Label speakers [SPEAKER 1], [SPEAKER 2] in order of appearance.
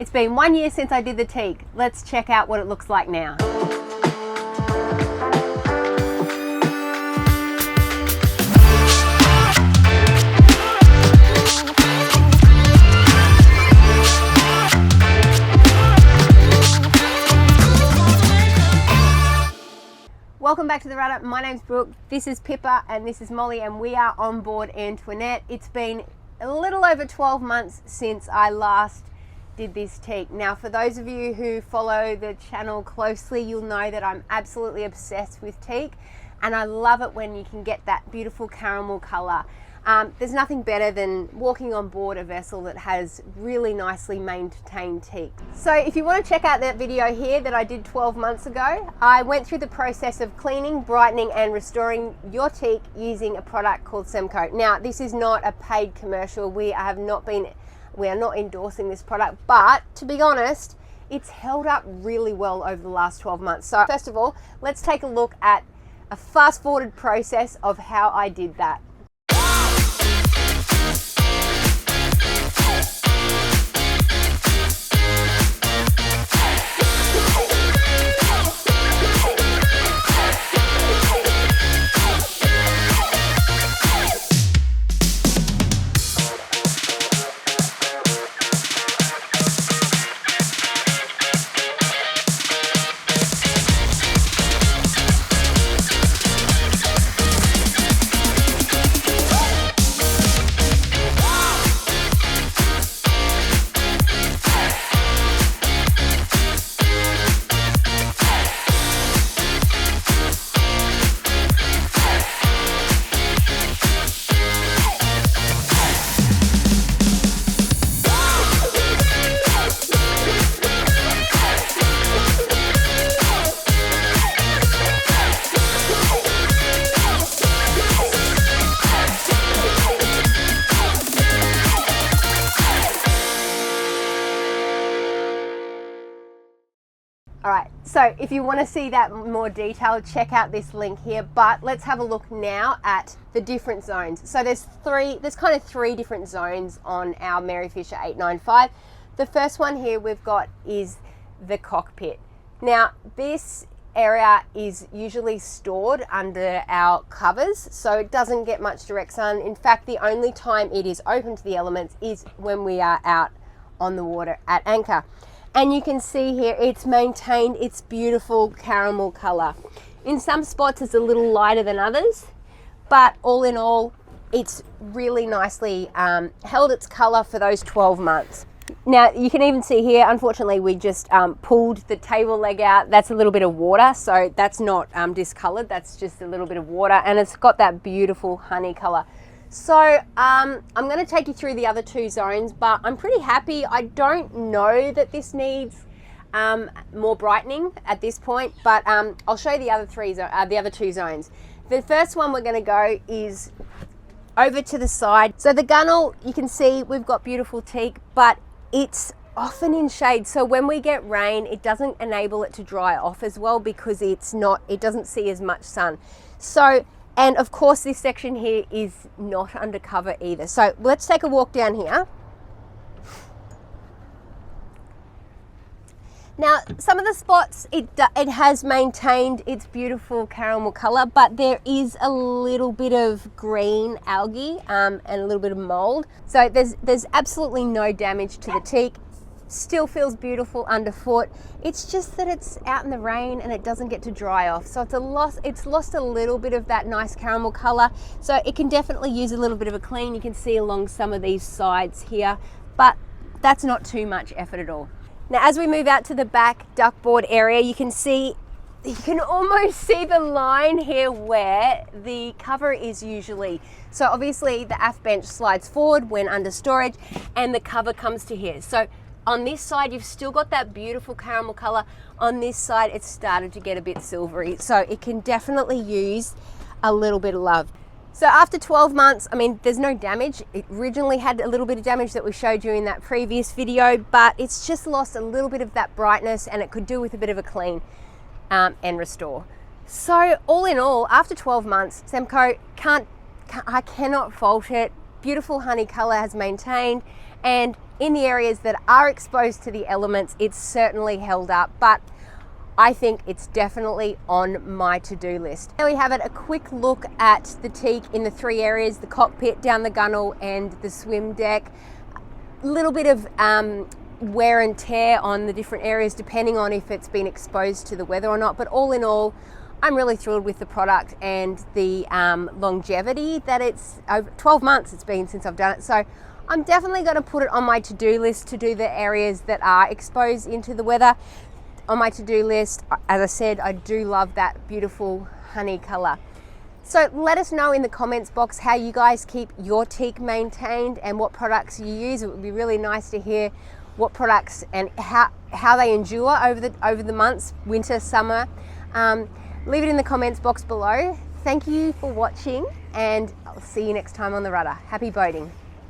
[SPEAKER 1] It's been 1 year since I did the teak. Let's check out what it looks like now. Welcome back to the Rudder. My name's Brooke, this is Pippa, and this is Molly, and we are on board Antoinette. It's been a little over 12 months since I last did this teak. Now, for those of you who follow the channel closely, you'll know that I'm absolutely obsessed with teak, and I love it when you can get that beautiful caramel color. There's nothing better than walking on board a vessel that has really nicely maintained teak. So if you want to check out that video here that I did 12 months ago, I went through the process of cleaning, brightening and restoring your teak using a product called Semco. Now, this is not a paid commercial. We are not endorsing this product, but to be honest, it's held up really well over the last 12 months. So first of all, let's take a look at a fast forwarded process of how I did that. Alright, so if you want to see that more detailed, check out this link here, but let's have a look now at the different zones. So there's kind of three different zones on our Mary Fisher 895. The first one here we've got is the cockpit. Now, this area is usually stored under our covers, so it doesn't get much direct sun. In fact, the only time it is open to the elements is when we are out on the water at anchor. And you can see here it's maintained its beautiful caramel color. In some spots it's a little lighter than others, but all in all it's really nicely held its color for those 12 months. Now you can even see here, unfortunately we just pulled the table leg out. That's a little bit of water, so that's not discolored, that's just a little bit of water, and it's got that beautiful honey color. So I'm going to take you through the other two zones, but I'm pretty happy. I don't know that this needs more brightening at this point, but I'll show you the other two zones. The first one we're going to go is over to the side. So the gunnel, you can see we've got beautiful teak, but it's often in shade. So when we get rain, it doesn't enable it to dry off as well because it doesn't see as much sun. So, and of course this section here is not under cover either. So let's take a walk down here. Now, some of the spots, it has maintained its beautiful caramel color, but there is a little bit of green algae and a little bit of mold. So there's absolutely no damage to the teak. Still feels beautiful underfoot. It's just that it's out in the rain and it doesn't get to dry off. So it's lost a little bit of that nice caramel color. So it can definitely use a little bit of a clean. You can see along some of these sides here, but that's not too much effort at all. Now, as we move out to the back duckboard area, you can almost see the line here where the cover is usually. So obviously the aft bench slides forward when under storage and the cover comes to here. So on this side, you've still got that beautiful caramel color. On this side, it's started to get a bit silvery. So it can definitely use a little bit of love. So after 12 months, I mean, there's no damage. It originally had a little bit of damage that we showed you in that previous video, but it's just lost a little bit of that brightness and it could do with a bit of a clean and restore. So all in all, after 12 months, Semco I cannot fault it. Beautiful honey color has maintained, and in the areas that are exposed to the elements, it's certainly held up, but I think it's definitely on my to-do list. There we have it, a quick look at the teak in the 3 areas, the cockpit, down the gunnel and the swim deck. A little bit of wear and tear on the different areas depending on if it's been exposed to the weather or not, but all in all, I'm really thrilled with the product and the longevity that it's over 12 months it's been since I've done it. So I'm definitely going to put it on my to-do list to do the areas that are exposed into the weather. On my to-do list, as I said, I do love that beautiful honey color. So let us know in the comments box how you guys keep your teak maintained and what products you use. It would be really nice to hear what products and how they endure over the months, winter, summer. Leave it in the comments box below. Thank you for watching, and I'll see you next time on the Rudder. Happy boating.